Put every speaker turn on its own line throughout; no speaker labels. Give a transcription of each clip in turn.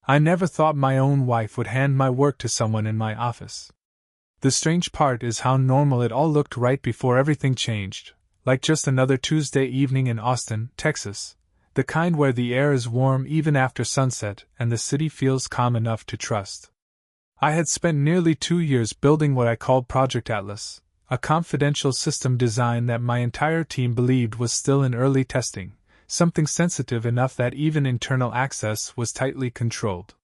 I never thought my own wife would hand my work to someone in my office. The strange part is how normal it all looked right before everything changed, like just another Tuesday evening in Austin, Texas, the kind where the air is warm even after sunset and the city feels calm enough to trust. I had spent nearly 2 years building what I called Project Atlas, a confidential system design that my entire team believed was still in early testing, something sensitive enough that even internal access was tightly controlled.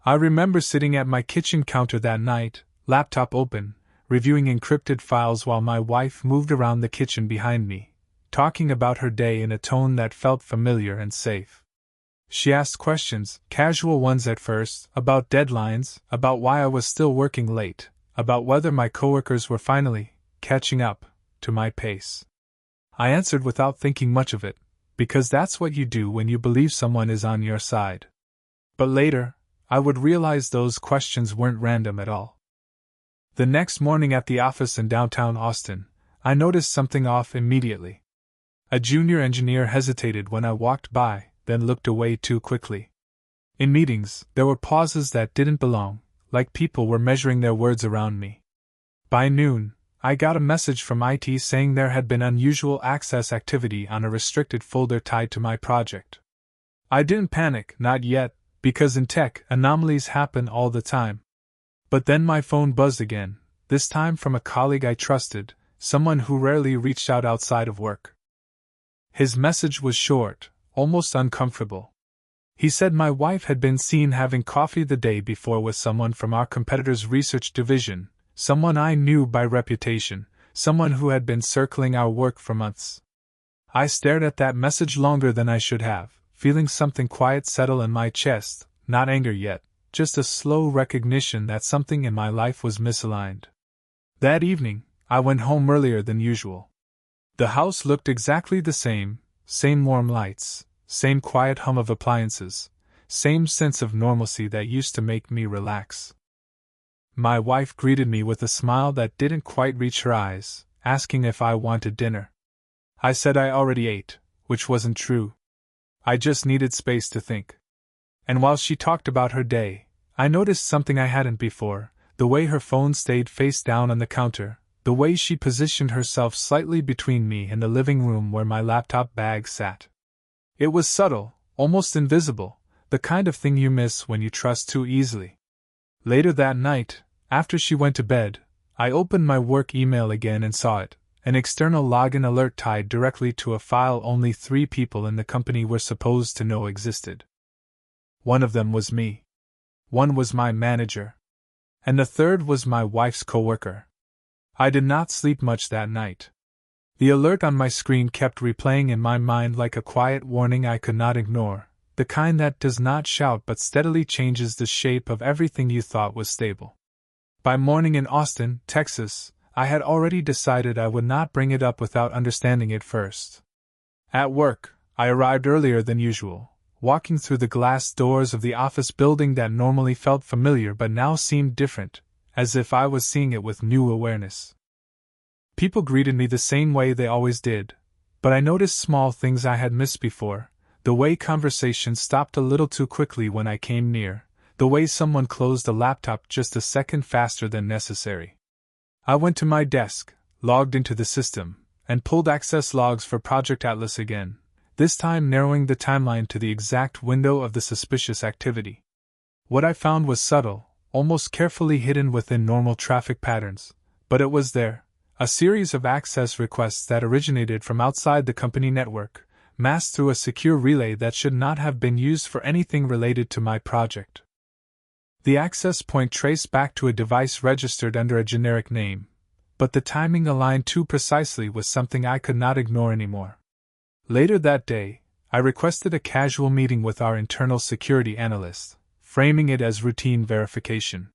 I remember sitting at my kitchen counter that night, laptop open, reviewing encrypted files while my wife moved around the kitchen behind me, talking about her day in a tone that felt familiar and safe. She asked questions, casual ones at first, about deadlines, about why I was still working late, about whether my coworkers were finally catching up to my pace. I answered without thinking much of it, because that's what you do when you believe someone is on your side. But later, I would realize those questions weren't random at all. The next morning at the office in downtown Austin, I noticed something off immediately. A junior engineer hesitated when I walked by, then looked away too quickly. In meetings, there were pauses that didn't belong, like people were measuring their words around me. By noon, I got a message from IT saying there had been unusual access activity on a restricted folder tied to my project. I didn't panic, not yet, because in tech, anomalies happen all the time. But then my phone buzzed again, this time from a colleague I trusted, someone who rarely reached out outside of work. His message was short, almost uncomfortable. He said my wife had been seen having coffee the day before with someone from our competitor's research division, someone I knew by reputation, someone who had been circling our work for months. I stared at that message longer than I should have, feeling something quiet settle in my chest, not anger yet, just a slow recognition that something in my life was misaligned. That evening, I went home earlier than usual. The house looked exactly the same warm lights, same quiet hum of appliances, same sense of normalcy that used to make me relax. My wife greeted me with a smile that didn't quite reach her eyes, asking if I wanted dinner. I said I already ate, which wasn't true. I just needed space to think. And while she talked about her day, I noticed something I hadn't before, the way her phone stayed face down on the counter, the way she positioned herself slightly between me and the living room where my laptop bag sat. It was subtle, almost invisible, the kind of thing you miss when you trust too easily. Later that night, after she went to bed, I opened my work email again and saw it, an external login alert tied directly to a file only 3 people in the company were supposed to know existed. One of them was me. One was my manager. And the third was my wife's coworker. I did not sleep much that night. The alert on my screen kept replaying in my mind like a quiet warning I could not ignore, the kind that does not shout but steadily changes the shape of everything you thought was stable. By morning in Austin, Texas, I had already decided I would not bring it up without understanding it first. At work, I arrived earlier than usual, walking through the glass doors of the office building that normally felt familiar but now seemed different, as if I was seeing it with new awareness. People greeted me the same way they always did, but I noticed small things I had missed before, the way conversation stopped a little too quickly when I came near, the way someone closed a laptop just a second faster than necessary. I went to my desk, logged into the system, and pulled access logs for Project Atlas again, this time narrowing the timeline to the exact window of the suspicious activity. What I found was subtle, almost carefully hidden within normal traffic patterns, but it was there, a series of access requests that originated from outside the company network, masked through a secure relay that should not have been used for anything related to my project. The access point traced back to a device registered under a generic name, but the timing aligned too precisely with something I could not ignore anymore. Later that day, I requested a casual meeting with our internal security analyst, framing it as routine verification.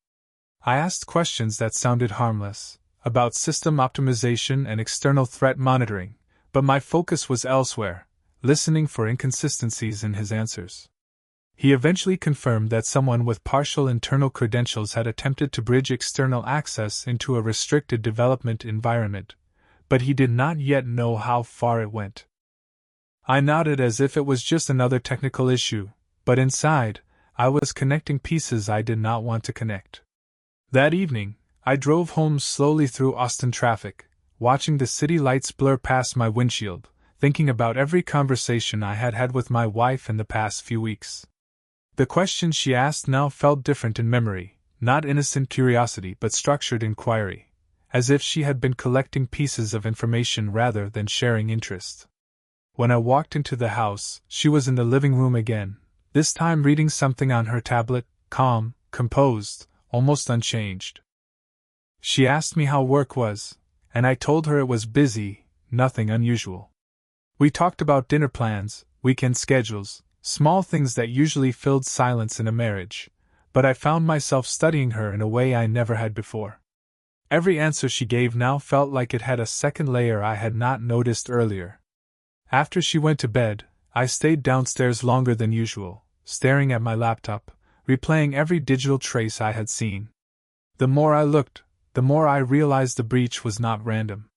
I asked questions that sounded harmless, about system optimization and external threat monitoring, but my focus was elsewhere, listening for inconsistencies in his answers. He eventually confirmed that someone with partial internal credentials had attempted to bridge external access into a restricted development environment, but he did not yet know how far it went. I nodded as if it was just another technical issue, but inside, I was connecting pieces I did not want to connect. That evening, I drove home slowly through Austin traffic, watching the city lights blur past my windshield, thinking about every conversation I had had with my wife in the past few weeks. The questions she asked now felt different in memory, not innocent curiosity but structured inquiry, as if she had been collecting pieces of information rather than sharing interest. When I walked into the house, she was in the living room again, this time reading something on her tablet, calm, composed, almost unchanged. She asked me how work was, and I told her it was busy, nothing unusual. We talked about dinner plans, weekend schedules, small things that usually filled silence in a marriage, but I found myself studying her in a way I never had before. Every answer she gave now felt like it had a second layer I had not noticed earlier. After she went to bed, I stayed downstairs longer than usual, staring at my laptop, replaying every digital trace I had seen. The more I looked, the more I realized the breach was not random.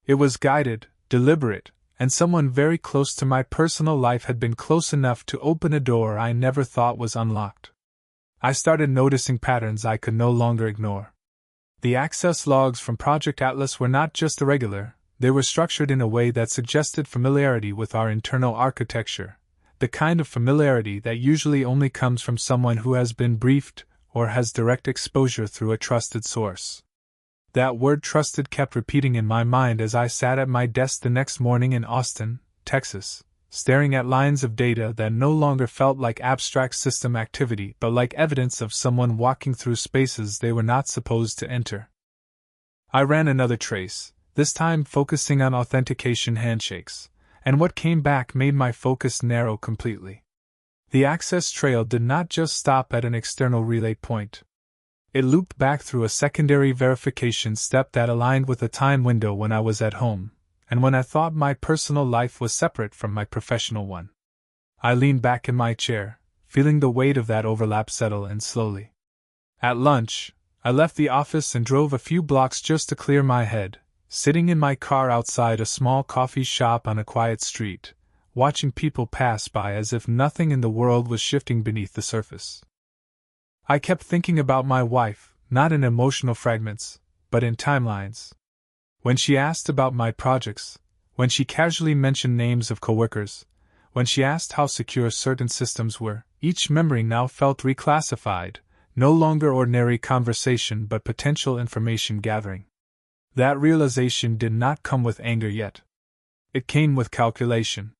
It was guided, deliberate, and someone very close to my personal life had been close enough to open a door I never thought was unlocked. I started noticing patterns I could no longer ignore. The access logs from Project Atlas were not just irregular, they were structured in a way that suggested familiarity with our internal architecture, the kind of familiarity that usually only comes from someone who has been briefed or has direct exposure through a trusted source. That word trusted kept repeating in my mind as I sat at my desk the next morning in Austin, Texas, staring at lines of data that no longer felt like abstract system activity but like evidence of someone walking through spaces they were not supposed to enter. I ran another trace, this time focusing on authentication handshakes, and what came back made my focus narrow completely. The access trail did not just stop at an external relay point. It looped back through a secondary verification step that aligned with a time window when I was at home, and when I thought my personal life was separate from my professional one. I leaned back in my chair, feeling the weight of that overlap settle in slowly. At lunch, I left the office and drove a few blocks just to clear my head, sitting in my car outside a small coffee shop on a quiet street, watching people pass by as if nothing in the world was shifting beneath the surface. I kept thinking about my wife, not in emotional fragments, but in timelines. When she asked about my projects, when she casually mentioned names of coworkers, when she asked how secure certain systems were, each memory now felt reclassified, no longer ordinary conversation but potential information gathering. That realization did not come with anger yet. It came with calculation.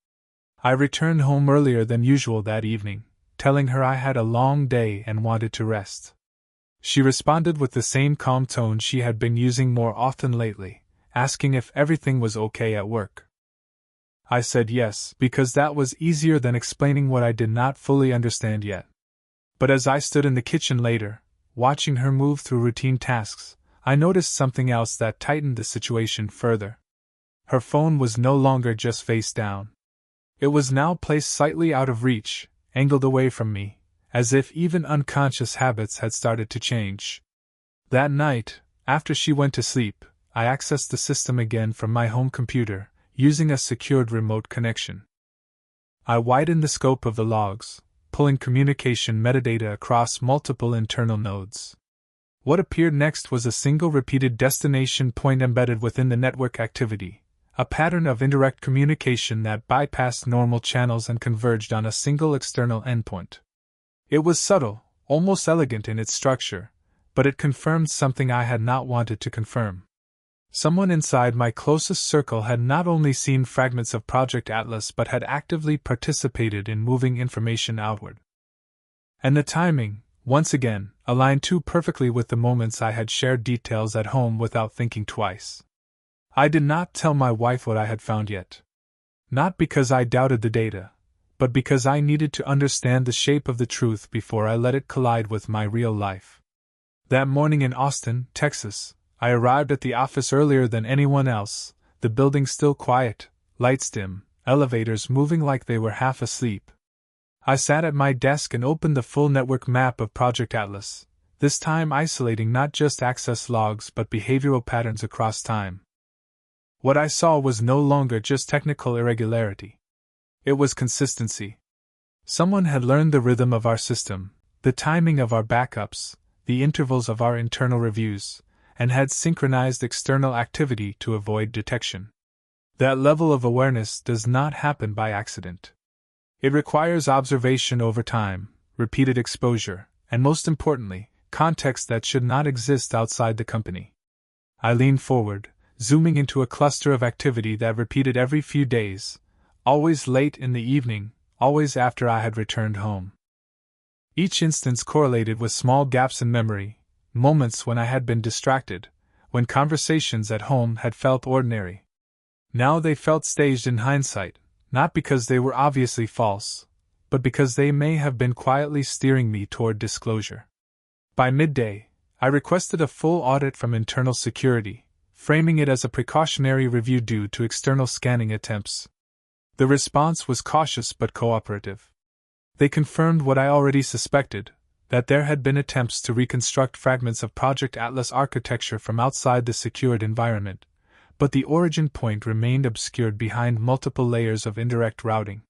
I returned home earlier than usual that evening, telling her I had a long day and wanted to rest. She responded with the same calm tone she had been using more often lately, asking if everything was okay at work. I said yes, because that was easier than explaining what I did not fully understand yet. But as I stood in the kitchen later, watching her move through routine tasks, I noticed something else that tightened the situation further. Her phone was no longer just face down. It was now placed slightly out of reach, angled away from me, as if even unconscious habits had started to change. That night, after she went to sleep, I accessed the system again from my home computer, using a secured remote connection. I widened the scope of the logs, pulling communication metadata across multiple internal nodes. What appeared next was a single repeated destination point embedded within the network activity, a pattern of indirect communication that bypassed normal channels and converged on a single external endpoint. It was subtle, almost elegant in its structure, but it confirmed something I had not wanted to confirm. Someone inside my closest circle had not only seen fragments of Project Atlas but had actively participated in moving information outward. And the timing, once again, aligned too perfectly with the moments I had shared details at home without thinking twice. I did not tell my wife what I had found yet. Not because I doubted the data, but because I needed to understand the shape of the truth before I let it collide with my real life. That morning in Austin, Texas, I arrived at the office earlier than anyone else, the building still quiet, lights dim, elevators moving like they were half asleep. I sat at my desk and opened the full network map of Project Atlas, this time isolating not just access logs but behavioral patterns across time. What I saw was no longer just technical irregularity. It was consistency. Someone had learned the rhythm of our system, the timing of our backups, the intervals of our internal reviews, and had synchronized external activity to avoid detection. That level of awareness does not happen by accident. It requires observation over time, repeated exposure, and most importantly, context that should not exist outside the company. I leaned forward, zooming into a cluster of activity that repeated every few days, always late in the evening, always after I had returned home. Each instance correlated with small gaps in memory, moments when I had been distracted, when conversations at home had felt ordinary. Now they felt staged in hindsight, not because they were obviously false, but because they may have been quietly steering me toward disclosure. By midday, I requested a full audit from internal security, framing it as a precautionary review due to external scanning attempts. The response was cautious but cooperative. They confirmed what I already suspected, that there had been attempts to reconstruct fragments of Project Atlas architecture from outside the secured environment, but the origin point remained obscured behind multiple layers of indirect routing.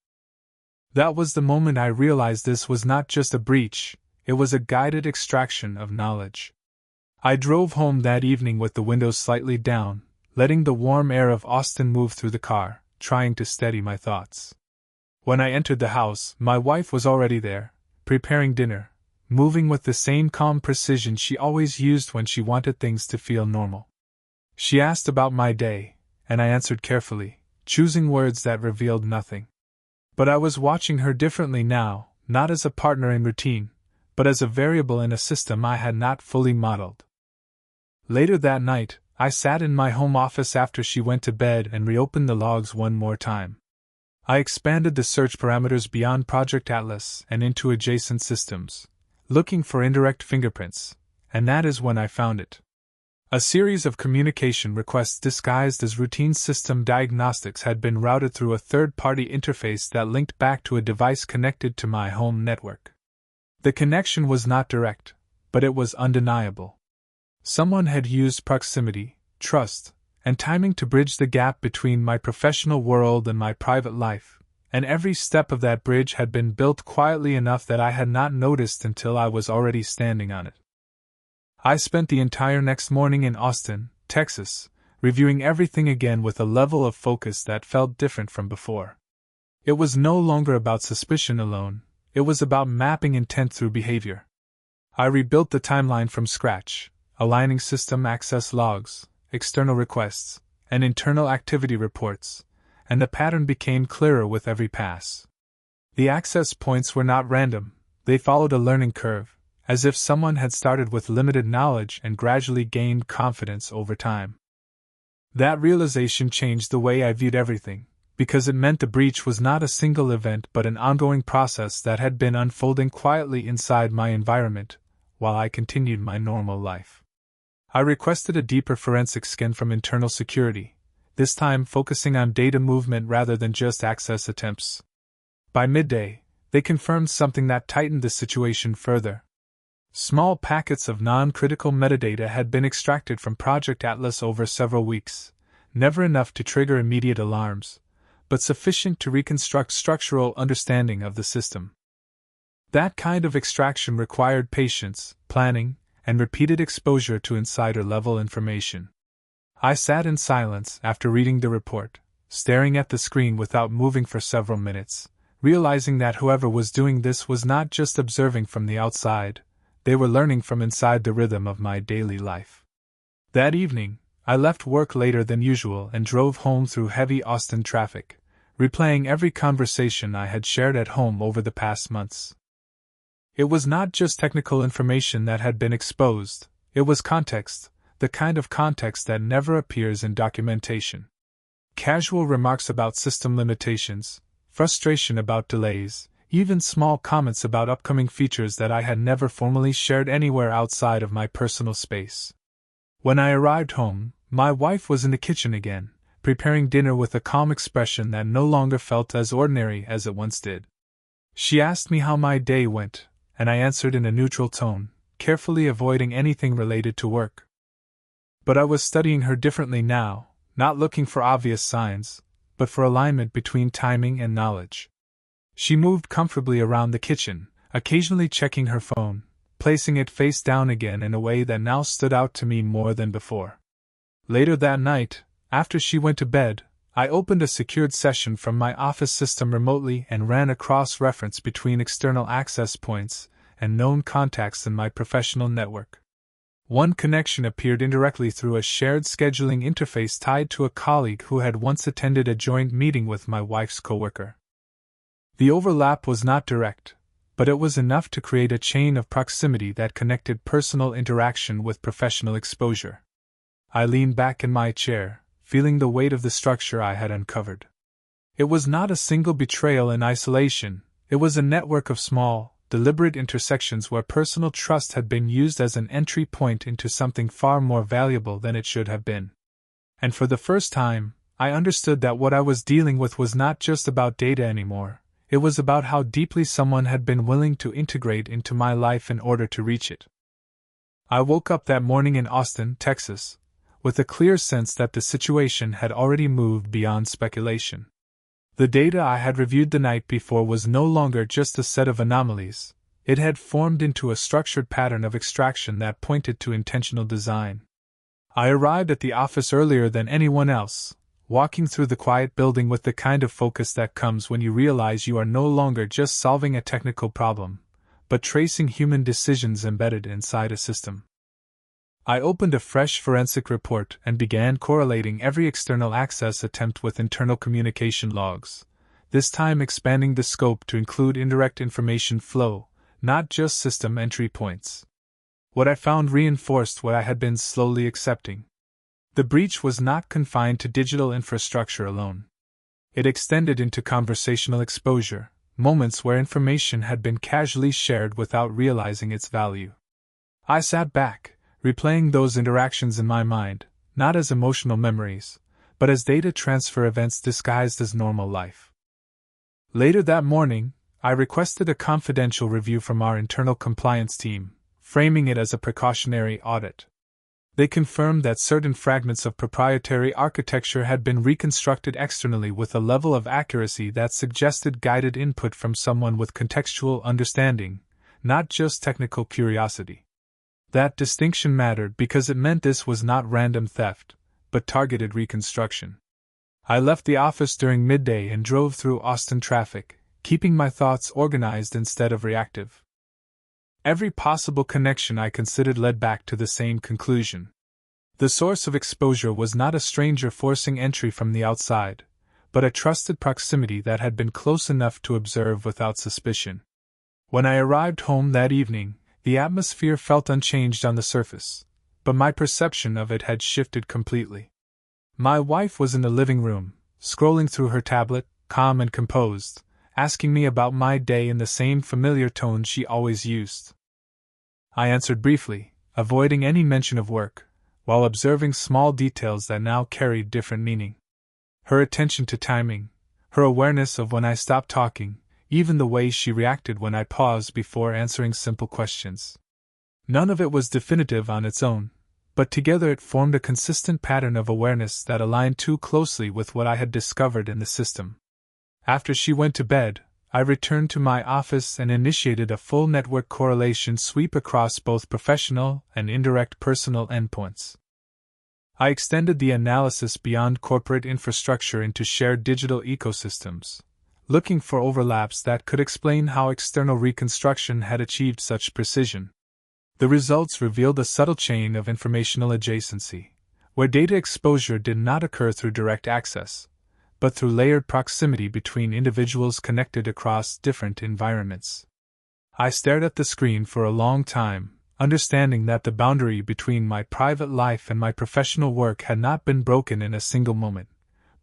That was the moment I realized this was not just a breach, it was a guided extraction of knowledge. I drove home that evening with the windows slightly down, letting the warm air of Austin move through the car, trying to steady my thoughts. When I entered the house, my wife was already there, preparing dinner, moving with the same calm precision she always used when she wanted things to feel normal. She asked about my day, and I answered carefully, choosing words that revealed nothing. But I was watching her differently now, not as a partner in routine, but as a variable in a system I had not fully modeled. Later that night, I sat in my home office after she went to bed and reopened the logs one more time. I expanded the search parameters beyond Project Atlas and into adjacent systems, looking for indirect fingerprints, and that is when I found it. A series of communication requests disguised as routine system diagnostics had been routed through a third-party interface that linked back to a device connected to my home network. The connection was not direct, but it was undeniable. Someone had used proximity, trust, and timing to bridge the gap between my professional world and my private life, and every step of that bridge had been built quietly enough that I had not noticed until I was already standing on it. I spent the entire next morning in Austin, Texas, reviewing everything again with a level of focus that felt different from before. It was no longer about suspicion alone, it was about mapping intent through behavior. I rebuilt the timeline from scratch, aligning system access logs, external requests, and internal activity reports, and the pattern became clearer with every pass. The access points were not random, they followed a learning curve, as if someone had started with limited knowledge and gradually gained confidence over time. That realization changed the way I viewed everything, because it meant the breach was not a single event but an ongoing process that had been unfolding quietly inside my environment, while I continued my normal life. I requested a deeper forensic scan from internal security, this time focusing on data movement rather than just access attempts. By midday, they confirmed something that tightened the situation further. Small packets of non-critical metadata had been extracted from Project Atlas over several weeks, never enough to trigger immediate alarms, but sufficient to reconstruct structural understanding of the system. That kind of extraction required patience, planning, and repeated exposure to insider-level information. I sat in silence after reading the report, staring at the screen without moving for several minutes, realizing that whoever was doing this was not just observing from the outside, they were learning from inside the rhythm of my daily life. That evening, I left work later than usual and drove home through heavy Austin traffic, replaying every conversation I had shared at home over the past months. It was not just technical information that had been exposed, it was context, the kind of context that never appears in documentation. Casual remarks about system limitations, frustration about delays, even small comments about upcoming features that I had never formally shared anywhere outside of my personal space. When I arrived home, my wife was in the kitchen again, preparing dinner with a calm expression that no longer felt as ordinary as it once did. She asked me how my day went, and I answered in a neutral tone, carefully avoiding anything related to work. But I was studying her differently now, not looking for obvious signs, but for alignment between timing and knowledge. She moved comfortably around the kitchen, occasionally checking her phone, placing it face down again in a way that now stood out to me more than before. Later that night, after she went to bed, I opened a secured session from my office system remotely and ran a cross-reference between external access points and known contacts in my professional network. One connection appeared indirectly through a shared scheduling interface tied to a colleague who had once attended a joint meeting with my wife's coworker. The overlap was not direct, but it was enough to create a chain of proximity that connected personal interaction with professional exposure. I leaned back in my chair, feeling the weight of the structure I had uncovered. It was not a single betrayal in isolation, it was a network of small, deliberate intersections where personal trust had been used as an entry point into something far more valuable than it should have been. And for the first time, I understood that what I was dealing with was not just about data anymore, it was about how deeply someone had been willing to integrate into my life in order to reach it. I woke up that morning in Austin, Texas, with a clear sense that the situation had already moved beyond speculation. The data I had reviewed the night before was no longer just a set of anomalies, it had formed into a structured pattern of extraction that pointed to intentional design. I arrived at the office earlier than anyone else, walking through the quiet building with the kind of focus that comes when you realize you are no longer just solving a technical problem, but tracing human decisions embedded inside a system. I opened a fresh forensic report and began correlating every external access attempt with internal communication logs, this time expanding the scope to include indirect information flow, not just system entry points. What I found reinforced what I had been slowly accepting. The breach was not confined to digital infrastructure alone. It extended into conversational exposure, moments where information had been casually shared without realizing its value. I sat back, replaying those interactions in my mind, not as emotional memories, but as data transfer events disguised as normal life. Later that morning, I requested a confidential review from our internal compliance team, framing it as a precautionary audit. They confirmed that certain fragments of proprietary architecture had been reconstructed externally with a level of accuracy that suggested guided input from someone with contextual understanding, not just technical curiosity. That distinction mattered because it meant this was not random theft, but targeted reconstruction. I left the office during midday and drove through Austin traffic, keeping my thoughts organized instead of reactive. Every possible connection I considered led back to the same conclusion. The source of exposure was not a stranger forcing entry from the outside, but a trusted proximity that had been close enough to observe without suspicion. When I arrived home that evening, the atmosphere felt unchanged on the surface, but my perception of it had shifted completely. My wife was in the living room, scrolling through her tablet, calm and composed, asking me about my day in the same familiar tone she always used. I answered briefly, avoiding any mention of work, while observing small details that now carried different meaning. Her attention to timing, her awareness of when I stopped talking, even the way she reacted when I paused before answering simple questions. None of it was definitive on its own, but together it formed a consistent pattern of awareness that aligned too closely with what I had discovered in the system. After she went to bed, I returned to my office and initiated a full network correlation sweep across both professional and indirect personal endpoints. I extended the analysis beyond corporate infrastructure into shared digital ecosystems, looking for overlaps that could explain how external reconstruction had achieved such precision. The results revealed a subtle chain of informational adjacency, where data exposure did not occur through direct access, but through layered proximity between individuals connected across different environments. I stared at the screen for a long time, understanding that the boundary between my private life and my professional work had not been broken in a single moment,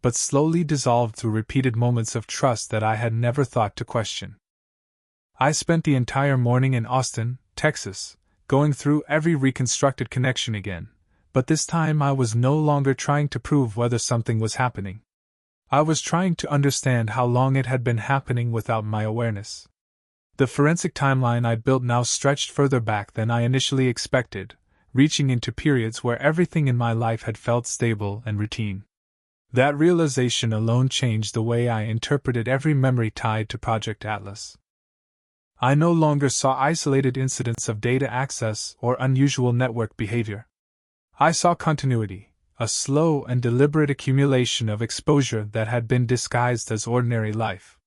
but slowly dissolved through repeated moments of trust that I had never thought to question. I spent the entire morning in Austin, Texas, going through every reconstructed connection again, but this time I was no longer trying to prove whether something was happening. I was trying to understand how long it had been happening without my awareness. The forensic timeline I built now stretched further back than I initially expected, reaching into periods where everything in my life had felt stable and routine. That realization alone changed the way I interpreted every memory tied to Project Atlas. I no longer saw isolated incidents of data access or unusual network behavior. I saw continuity, a slow and deliberate accumulation of exposure that had been disguised as ordinary life.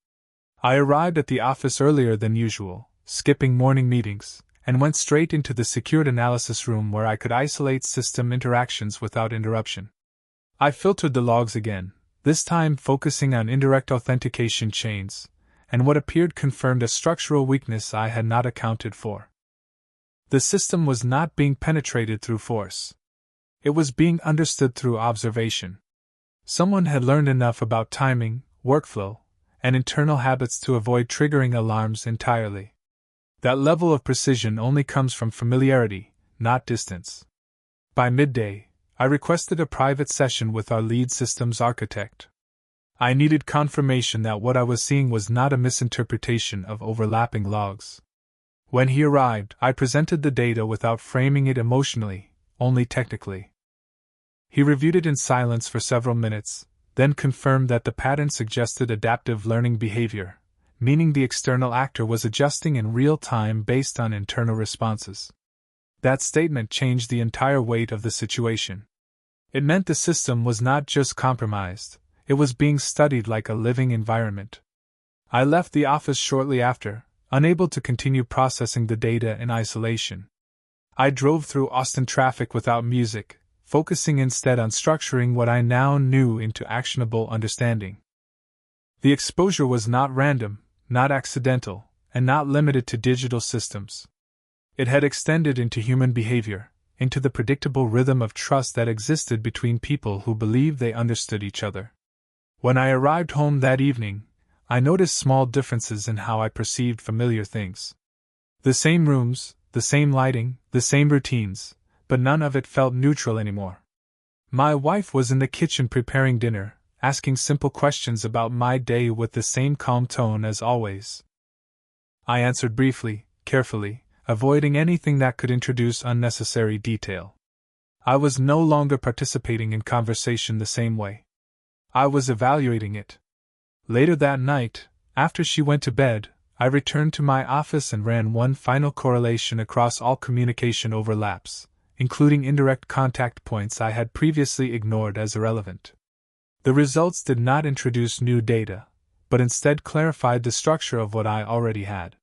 I arrived at the office earlier than usual, skipping morning meetings, and went straight into the secured analysis room where I could isolate system interactions without interruption. I filtered the logs again, this time focusing on indirect authentication chains, and what appeared confirmed a structural weakness I had not accounted for. The system was not being penetrated through force. It was being understood through observation. Someone had learned enough about timing, workflow, and internal habits to avoid triggering alarms entirely. That level of precision only comes from familiarity, not distance. By midday, I requested a private session with our lead systems architect. I needed confirmation that what I was seeing was not a misinterpretation of overlapping logs. When he arrived, I presented the data without framing it emotionally, only technically. He reviewed it in silence for several minutes, then confirmed that the pattern suggested adaptive learning behavior, meaning the external actor was adjusting in real time based on internal responses. That statement changed the entire weight of the situation. It meant the system was not just compromised, it was being studied like a living environment. I left the office shortly after, unable to continue processing the data in isolation. I drove through Austin traffic without music, focusing instead on structuring what I now knew into actionable understanding. The exposure was not random, not accidental, and not limited to digital systems. It had extended into human behavior, into the predictable rhythm of trust that existed between people who believed they understood each other. When I arrived home that evening, I noticed small differences in how I perceived familiar things. The same rooms, the same lighting, the same routines, but none of it felt neutral anymore. My wife was in the kitchen preparing dinner, asking simple questions about my day with the same calm tone as always. I answered briefly, carefully, avoiding anything that could introduce unnecessary detail. I was no longer participating in conversation the same way. I was evaluating it. Later that night, after she went to bed, I returned to my office and ran one final correlation across all communication overlaps, including indirect contact points I had previously ignored as irrelevant. The results did not introduce new data, but instead clarified the structure of what I already had.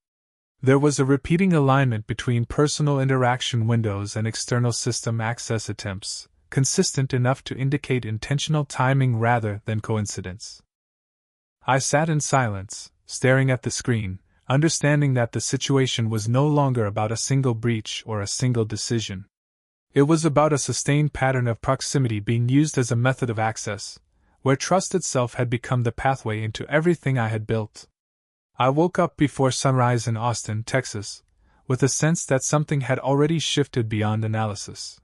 There was a repeating alignment between personal interaction windows and external system access attempts, consistent enough to indicate intentional timing rather than coincidence. I sat in silence, staring at the screen, understanding that the situation was no longer about a single breach or a single decision. It was about a sustained pattern of proximity being used as a method of access, where trust itself had become the pathway into everything I had built. I woke up before sunrise in Austin, Texas, with a sense that something had already shifted beyond analysis.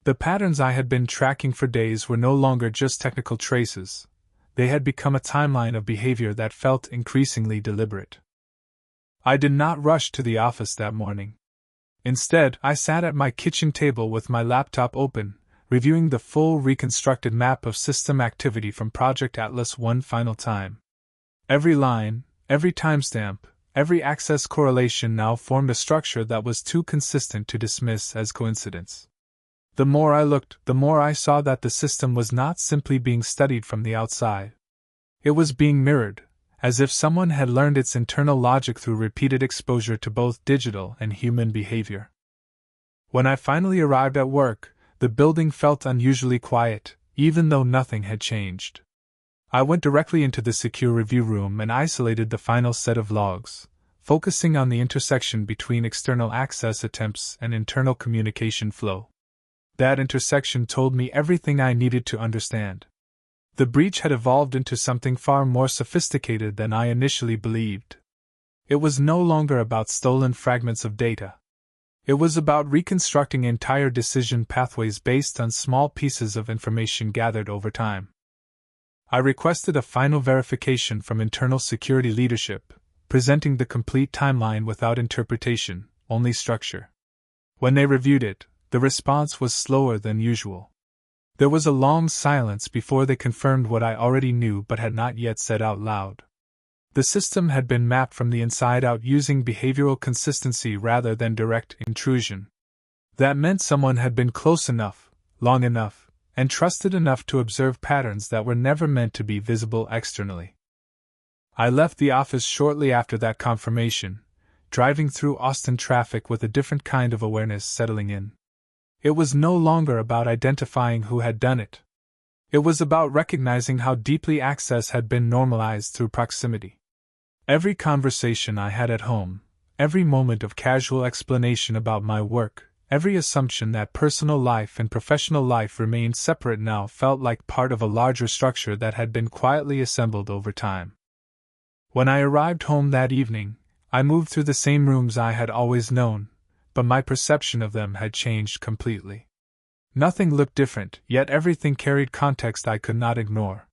The patterns I had been tracking for days were no longer just technical traces. They had become a timeline of behavior that felt increasingly deliberate. I did not rush to the office that morning. Instead, I sat at my kitchen table with my laptop open, reviewing the full reconstructed map of system activity from Project Atlas one final time. Every line, every timestamp, every access correlation now formed a structure that was too consistent to dismiss as coincidence. The more I looked, the more I saw that the system was not simply being studied from the outside. It was being mirrored, as if someone had learned its internal logic through repeated exposure to both digital and human behavior. When I finally arrived at work, the building felt unusually quiet, even though nothing had changed. I went directly into the secure review room and isolated the final set of logs, focusing on the intersection between external access attempts and internal communication flow. That intersection told me everything I needed to understand. The breach had evolved into something far more sophisticated than I initially believed. It was no longer about stolen fragments of data. It was about reconstructing entire decision pathways based on small pieces of information gathered over time. I requested a final verification from internal security leadership, presenting the complete timeline without interpretation, only structure. When they reviewed it, the response was slower than usual. There was a long silence before they confirmed what I already knew but had not yet said out loud. The system had been mapped from the inside out using behavioral consistency rather than direct intrusion. That meant someone had been close enough, long enough, and trusted enough to observe patterns that were never meant to be visible externally. I left the office shortly after that confirmation, driving through Austin traffic with a different kind of awareness settling in. It was no longer about identifying who had done it. It was about recognizing how deeply access had been normalized through proximity. Every conversation I had at home, every moment of casual explanation about my work, every assumption that personal life and professional life remained separate now felt like part of a larger structure that had been quietly assembled over time. When I arrived home that evening, I moved through the same rooms I had always known, but my perception of them had changed completely. Nothing looked different, yet everything carried context I could not ignore.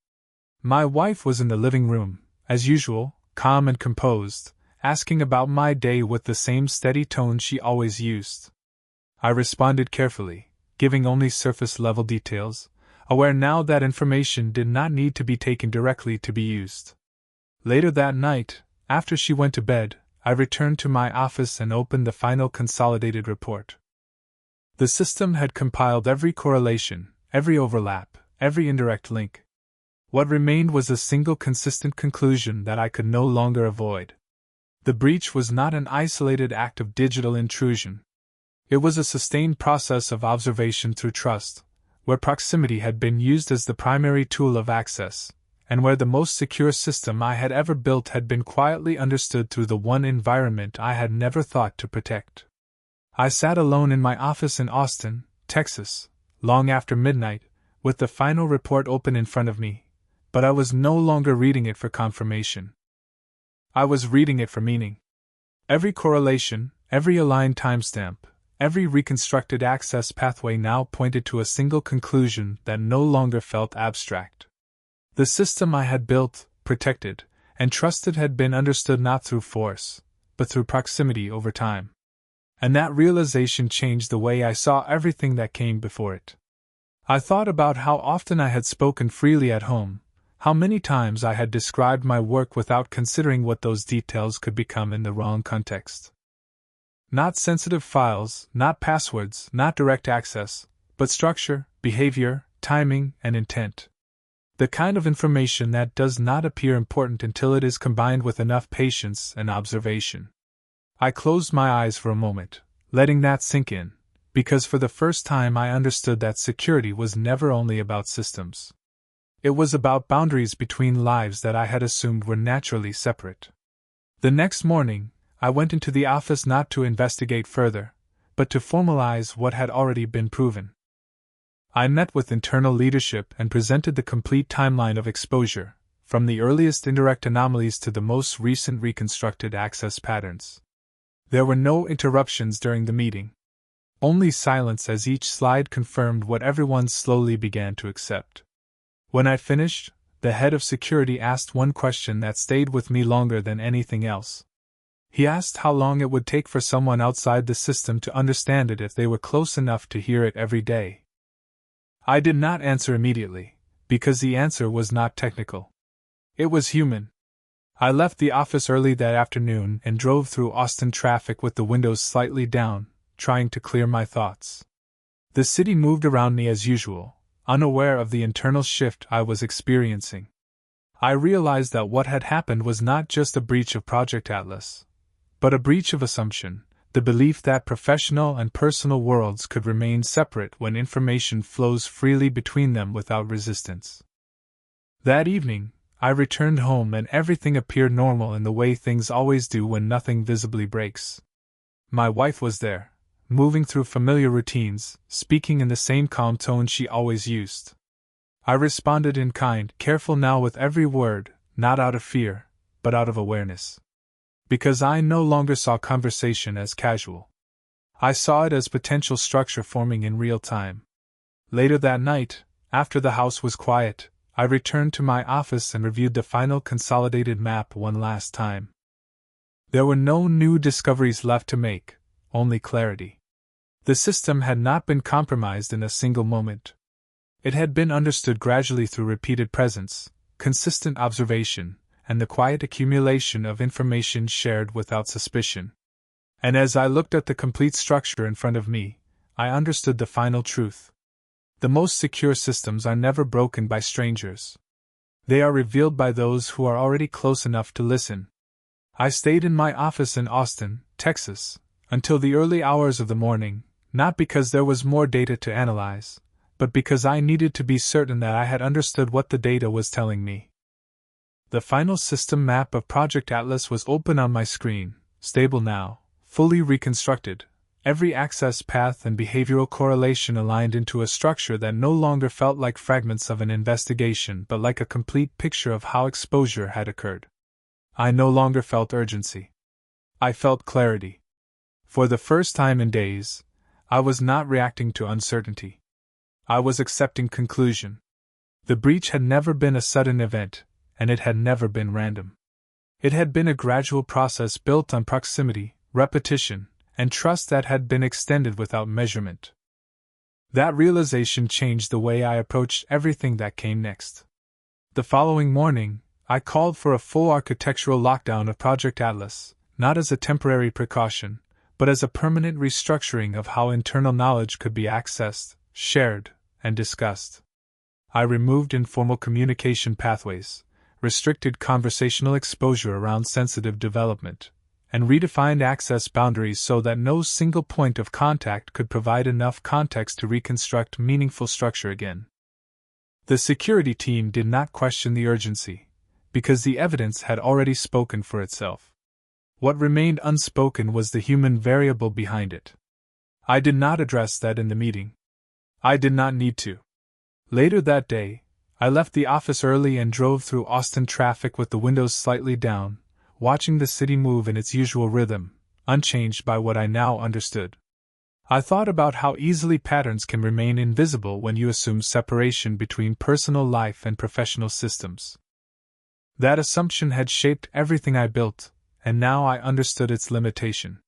My wife was in the living room, as usual, calm and composed, asking about my day with the same steady tone she always used. I responded carefully, giving only surface-level details, aware now that information did not need to be taken directly to be used. Later that night, after she went to bed, I returned to my office and opened the final consolidated report. The system had compiled every correlation, every overlap, every indirect link. What remained was a single consistent conclusion that I could no longer avoid. The breach was not an isolated act of digital intrusion. It was a sustained process of observation through trust, where proximity had been used as the primary tool of access, and where the most secure system I had ever built had been quietly understood through the one environment I had never thought to protect. I sat alone in my office in Austin, Texas, long after midnight, with the final report open in front of me, but I was no longer reading it for confirmation. I was reading it for meaning. Every correlation, every aligned timestamp, every reconstructed access pathway now pointed to a single conclusion that no longer felt abstract. The system I had built, protected, and trusted had been understood not through force, but through proximity over time. And that realization changed the way I saw everything that came before it. I thought about how often I had spoken freely at home, how many times I had described my work without considering what those details could become in the wrong context. Not sensitive files, not passwords, not direct access, but structure, behavior, timing, and intent. The kind of information that does not appear important until it is combined with enough patience and observation. I closed my eyes for a moment, letting that sink in, because for the first time I understood that security was never only about systems. It was about boundaries between lives that I had assumed were naturally separate. The next morning, I went into the office not to investigate further, but to formalize what had already been proven. I met with internal leadership and presented the complete timeline of exposure, from the earliest indirect anomalies to the most recent reconstructed access patterns. There were no interruptions during the meeting. Only silence as each slide confirmed what everyone slowly began to accept. When I finished, the head of security asked one question that stayed with me longer than anything else. He asked how long it would take for someone outside the system to understand it if they were close enough to hear it every day. I did not answer immediately, because the answer was not technical. It was human. I left the office early that afternoon and drove through Austin traffic with the windows slightly down, trying to clear my thoughts. The city moved around me as usual, unaware of the internal shift I was experiencing. I realized that what had happened was not just a breach of Project Atlas, but a breach of assumption, the belief that professional and personal worlds could remain separate when information flows freely between them without resistance. That evening, I returned home and everything appeared normal in the way things always do when nothing visibly breaks. My wife was there, moving through familiar routines, speaking in the same calm tone she always used. I responded in kind, careful now with every word, not out of fear, but out of awareness. Because I no longer saw conversation as casual. I saw it as potential structure forming in real time. Later that night, after the house was quiet, I returned to my office and reviewed the final consolidated map one last time. There were no new discoveries left to make, only clarity. The system had not been compromised in a single moment. It had been understood gradually through repeated presence, consistent observation, and the quiet accumulation of information shared without suspicion. And as I looked at the complete structure in front of me, I understood the final truth. The most secure systems are never broken by strangers. They are revealed by those who are already close enough to listen. I stayed in my office in Austin, Texas, until the early hours of the morning, not because there was more data to analyze, but because I needed to be certain that I had understood what the data was telling me. The final system map of Project Atlas was open on my screen, stable now, fully reconstructed, every access path and behavioral correlation aligned into a structure that no longer felt like fragments of an investigation but like a complete picture of how exposure had occurred. I no longer felt urgency. I felt clarity. For the first time in days, I was not reacting to uncertainty. I was accepting conclusion. The breach had never been a sudden event, and it had never been random. It had been a gradual process built on proximity, repetition, and trust that had been extended without measurement. That realization changed the way I approached everything that came next. The following morning, I called for a full architectural lockdown of Project Atlas, not as a temporary precaution, but as a permanent restructuring of how internal knowledge could be accessed, shared, and discussed. I removed informal communication pathways, restricted conversational exposure around sensitive development, and redefined access boundaries so that no single point of contact could provide enough context to reconstruct meaningful structure again. The security team did not question the urgency, because the evidence had already spoken for itself. What remained unspoken was the human variable behind it. I did not address that in the meeting. I did not need to. Later that day, I left the office early and drove through Austin traffic with the windows slightly down, watching the city move in its usual rhythm, unchanged by what I now understood. I thought about how easily patterns can remain invisible when you assume separation between personal life and professional systems. That assumption had shaped everything I built, and now I understood its limitation.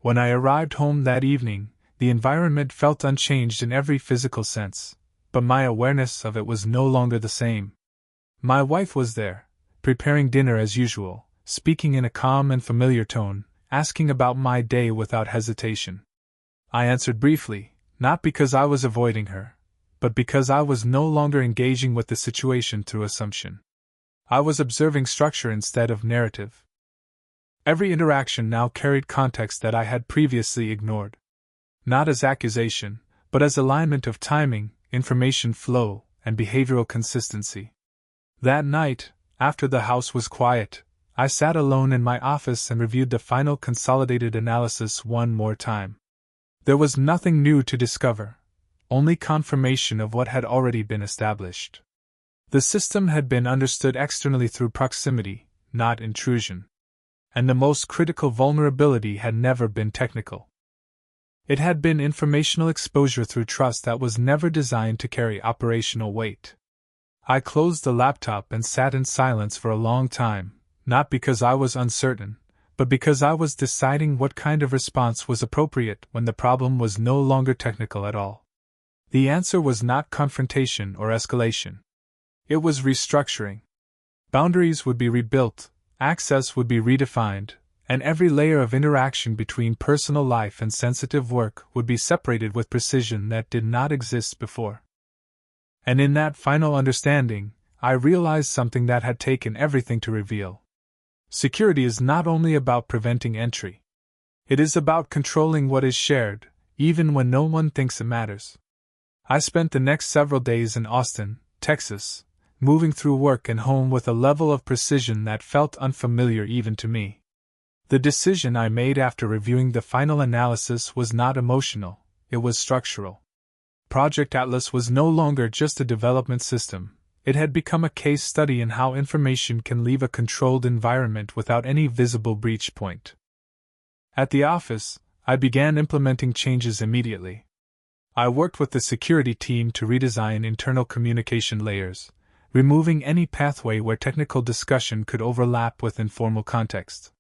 When I arrived home that evening, the environment felt unchanged in every physical sense, but my awareness of it was no longer the same. My wife was there, preparing dinner as usual, speaking in a calm and familiar tone, asking about my day without hesitation. I answered briefly, not because I was avoiding her, but because I was no longer engaging with the situation through assumption. I was observing structure instead of narrative. Every interaction now carried context that I had previously ignored. Not as accusation, but as alignment of timing, information flow, and behavioral consistency. That night, after the house was quiet, I sat alone in my office and reviewed the final consolidated analysis one more time. There was nothing new to discover, only confirmation of what had already been established. The system had been understood externally through proximity, not intrusion. And the most critical vulnerability had never been technical. It had been informational exposure through trust that was never designed to carry operational weight. I closed the laptop and sat in silence for a long time, not because I was uncertain, but because I was deciding what kind of response was appropriate when the problem was no longer technical at all. The answer was not confrontation or escalation. It was restructuring. Boundaries would be rebuilt, access would be redefined, and every layer of interaction between personal life and sensitive work would be separated with precision that did not exist before. And in that final understanding, I realized something that had taken everything to reveal. Security is not only about preventing entry. It is about controlling what is shared, even when no one thinks it matters. I spent the next several days in Austin, Texas, moving through work and home with a level of precision that felt unfamiliar even to me. The decision I made after reviewing the final analysis was not emotional, it was structural. Project Atlas was no longer just a development system, it had become a case study in how information can leave a controlled environment without any visible breach point. At the office, I began implementing changes immediately. I worked with the security team to redesign internal communication layers, removing any pathway where technical discussion could overlap with informal context.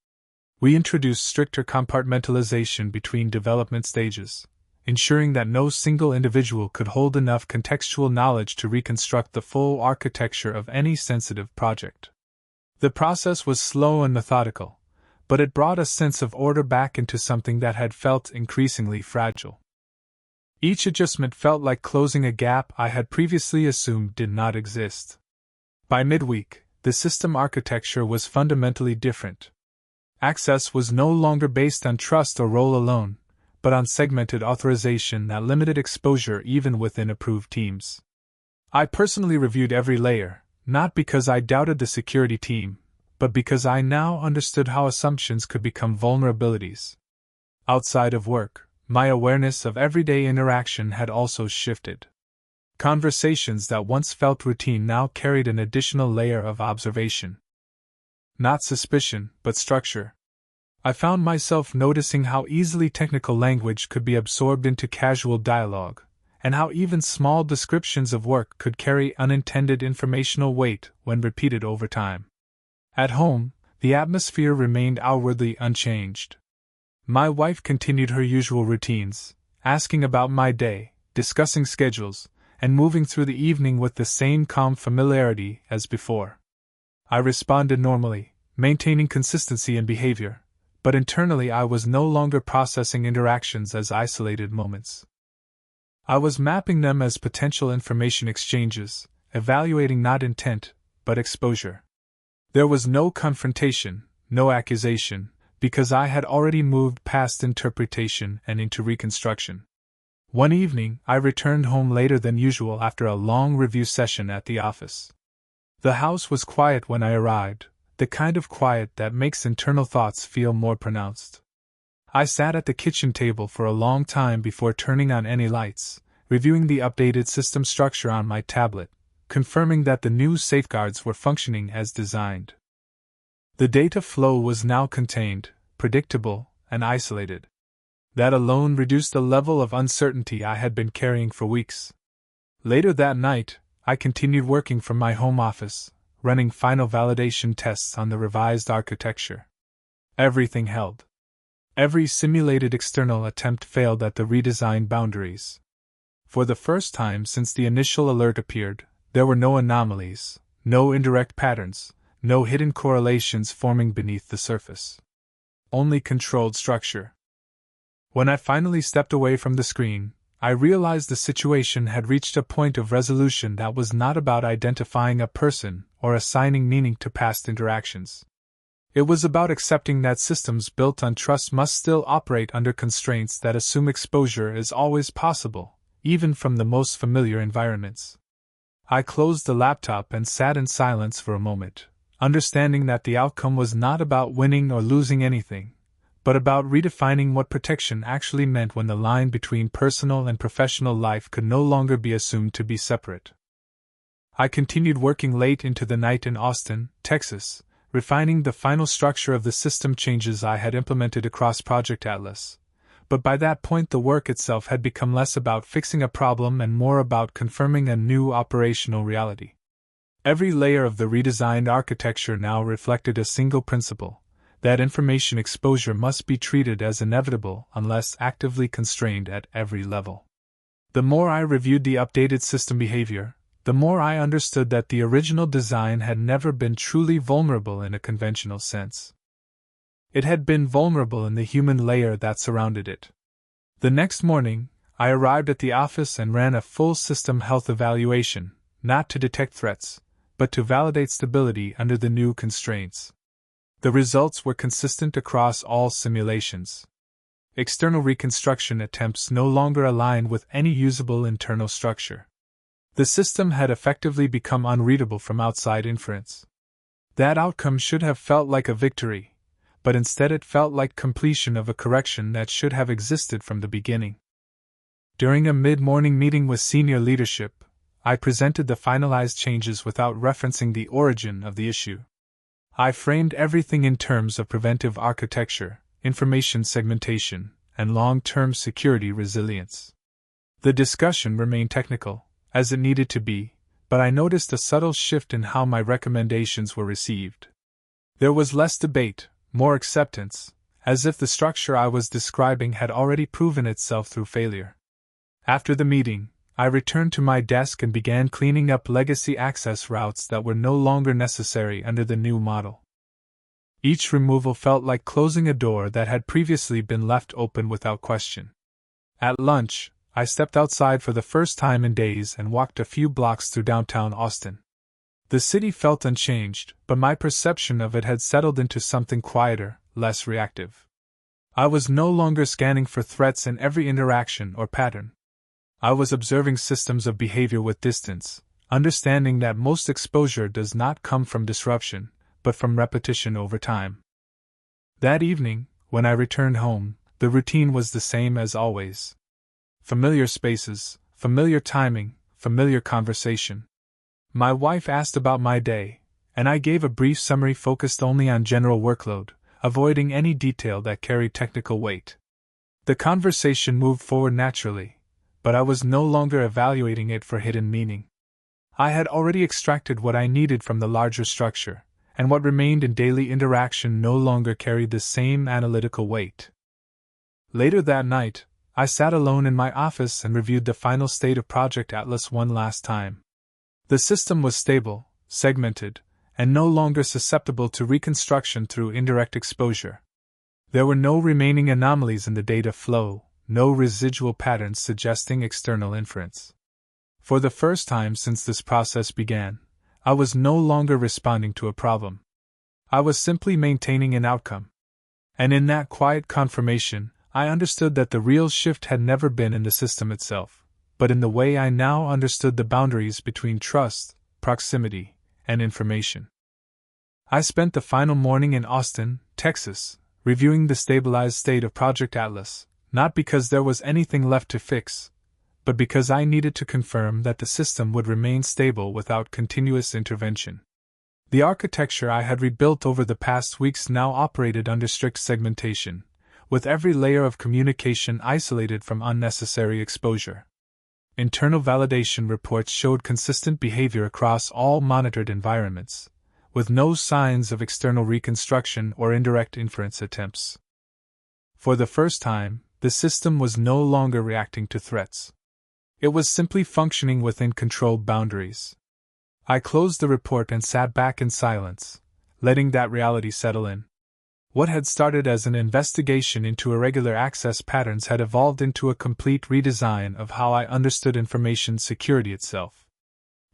We introduced stricter compartmentalization between development stages, ensuring that no single individual could hold enough contextual knowledge to reconstruct the full architecture of any sensitive project. The process was slow and methodical, but it brought a sense of order back into something that had felt increasingly fragile. Each adjustment felt like closing a gap I had previously assumed did not exist. By midweek, the system architecture was fundamentally different. Access was no longer based on trust or role alone, but on segmented authorization that limited exposure even within approved teams. I personally reviewed every layer, not because I doubted the security team, but because I now understood how assumptions could become vulnerabilities. Outside of work, my awareness of everyday interaction had also shifted. Conversations that once felt routine now carried an additional layer of observation. Not suspicion, but structure. I found myself noticing how easily technical language could be absorbed into casual dialogue, and how even small descriptions of work could carry unintended informational weight when repeated over time. At home, the atmosphere remained outwardly unchanged. My wife continued her usual routines, asking about my day, discussing schedules, and moving through the evening with the same calm familiarity as before. I responded normally, maintaining consistency in behavior, but internally I was no longer processing interactions as isolated moments. I was mapping them as potential information exchanges, evaluating not intent, but exposure. There was no confrontation, no accusation, because I had already moved past interpretation and into reconstruction. One evening, I returned home later than usual after a long review session at the office. The house was quiet when I arrived, the kind of quiet that makes internal thoughts feel more pronounced. I sat at the kitchen table for a long time before turning on any lights, reviewing the updated system structure on my tablet, confirming that the new safeguards were functioning as designed. The data flow was now contained, predictable, and isolated. That alone reduced the level of uncertainty I had been carrying for weeks. Later that night, I continued working from my home office, running final validation tests on the revised architecture. Everything held. Every simulated external attempt failed at the redesigned boundaries. For the first time since the initial alert appeared, there were no anomalies, no indirect patterns, no hidden correlations forming beneath the surface. Only controlled structure. When I finally stepped away from the screen, I realized the situation had reached a point of resolution that was not about identifying a person or assigning meaning to past interactions. It was about accepting that systems built on trust must still operate under constraints that assume exposure is always possible, even from the most familiar environments. I closed the laptop and sat in silence for a moment, understanding that the outcome was not about winning or losing anything, but about redefining what protection actually meant when the line between personal and professional life could no longer be assumed to be separate. I continued working late into the night in Austin, Texas, refining the final structure of the system changes I had implemented across Project Atlas. But by that point the work itself had become less about fixing a problem and more about confirming a new operational reality. Every layer of the redesigned architecture now reflected a single principle: that information exposure must be treated as inevitable unless actively constrained at every level. The more I reviewed the updated system behavior, the more I understood that the original design had never been truly vulnerable in a conventional sense. It had been vulnerable in the human layer that surrounded it. The next morning, I arrived at the office and ran a full system health evaluation, not to detect threats, but to validate stability under the new constraints. The results were consistent across all simulations. External reconstruction attempts no longer aligned with any usable internal structure. The system had effectively become unreadable from outside inference. That outcome should have felt like a victory, but instead it felt like completion of a correction that should have existed from the beginning. During a mid-morning meeting with senior leadership, I presented the finalized changes without referencing the origin of the issue. I framed everything in terms of preventive architecture, information segmentation, and long-term security resilience. The discussion remained technical, as it needed to be, but I noticed a subtle shift in how my recommendations were received. There was less debate, more acceptance, as if the structure I was describing had already proven itself through failure. After the meeting, I returned to my desk and began cleaning up legacy access routes that were no longer necessary under the new model. Each removal felt like closing a door that had previously been left open without question. At lunch, I stepped outside for the first time in days and walked a few blocks through downtown Austin. The city felt unchanged, but my perception of it had settled into something quieter, less reactive. I was no longer scanning for threats in every interaction or pattern. I was observing systems of behavior with distance, understanding that most exposure does not come from disruption, but from repetition over time. That evening, when I returned home, the routine was the same as always. Familiar spaces, familiar timing, familiar conversation. My wife asked about my day, and I gave a brief summary focused only on general workload, avoiding any detail that carried technical weight. The conversation moved forward naturally, but I was no longer evaluating it for hidden meaning. I had already extracted what I needed from the larger structure, and what remained in daily interaction no longer carried the same analytical weight. Later that night, I sat alone in my office and reviewed the final state of Project Atlas one last time. The system was stable, segmented, and no longer susceptible to reconstruction through indirect exposure. There were no remaining anomalies in the data flow, no residual patterns suggesting external inference. For the first time since this process began, I was no longer responding to a problem. I was simply maintaining an outcome. And in that quiet confirmation, I understood that the real shift had never been in the system itself, but in the way I now understood the boundaries between trust, proximity, and information. I spent the final morning in Austin, Texas, reviewing the stabilized state of Project Atlas, not because there was anything left to fix, but because I needed to confirm that the system would remain stable without continuous intervention. The architecture I had rebuilt over the past weeks now operated under strict segmentation, with every layer of communication isolated from unnecessary exposure. Internal validation reports showed consistent behavior across all monitored environments, with no signs of external reconstruction or indirect inference attempts. For the first time, the system was no longer reacting to threats. It was simply functioning within controlled boundaries. I closed the report and sat back in silence, letting that reality settle in. What had started as an investigation into irregular access patterns had evolved into a complete redesign of how I understood information security itself.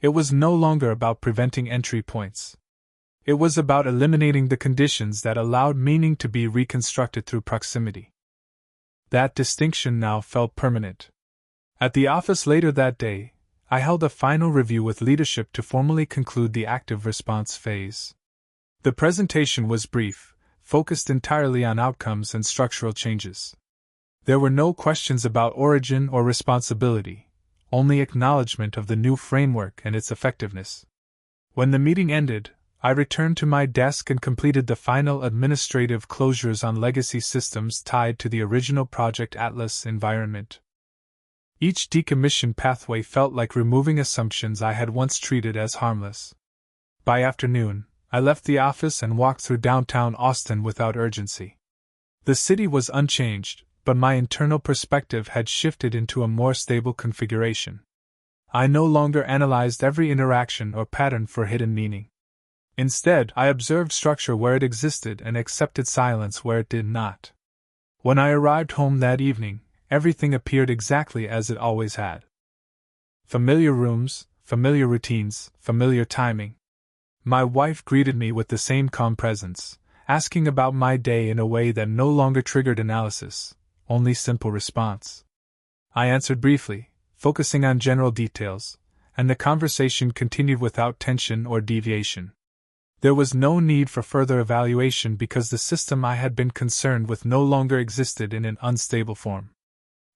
It was no longer about preventing entry points. It was about eliminating the conditions that allowed meaning to be reconstructed through proximity. That distinction now felt permanent. At the office later that day, I held a final review with leadership to formally conclude the active response phase. The presentation was brief, focused entirely on outcomes and structural changes. There were no questions about origin or responsibility, only acknowledgement of the new framework and its effectiveness. When the meeting ended, I returned to my desk and completed the final administrative closures on legacy systems tied to the original Project Atlas environment. Each decommission pathway felt like removing assumptions I had once treated as harmless. By afternoon, I left the office and walked through downtown Austin without urgency. The city was unchanged, but my internal perspective had shifted into a more stable configuration. I no longer analyzed every interaction or pattern for hidden meaning. Instead, I observed structure where it existed and accepted silence where it did not. When I arrived home that evening, everything appeared exactly as it always had. Familiar rooms, familiar routines, familiar timing. My wife greeted me with the same calm presence, asking about my day in a way that no longer triggered analysis, only simple response. I answered briefly, focusing on general details, and the conversation continued without tension or deviation. There was no need for further evaluation because the system I had been concerned with no longer existed in an unstable form.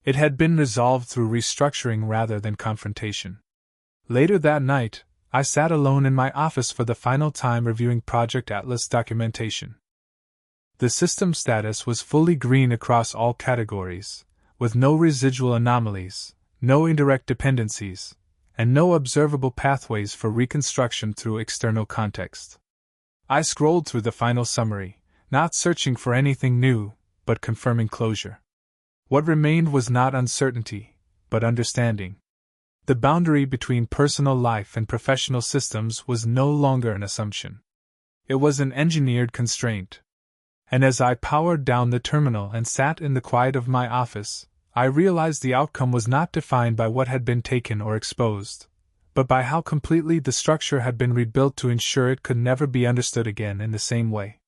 It had been resolved through restructuring rather than confrontation. Later that night, I sat alone in my office for the final time reviewing Project Atlas documentation. The system status was fully green across all categories, with no residual anomalies, no indirect dependencies, and no observable pathways for reconstruction through external context. I scrolled through the final summary, not searching for anything new, but confirming closure. What remained was not uncertainty, but understanding. The boundary between personal life and professional systems was no longer an assumption. It was an engineered constraint. And as I powered down the terminal and sat in the quiet of my office, I realized the outcome was not defined by what had been taken or exposed, but by how completely the structure had been rebuilt to ensure it could never be understood again in the same way.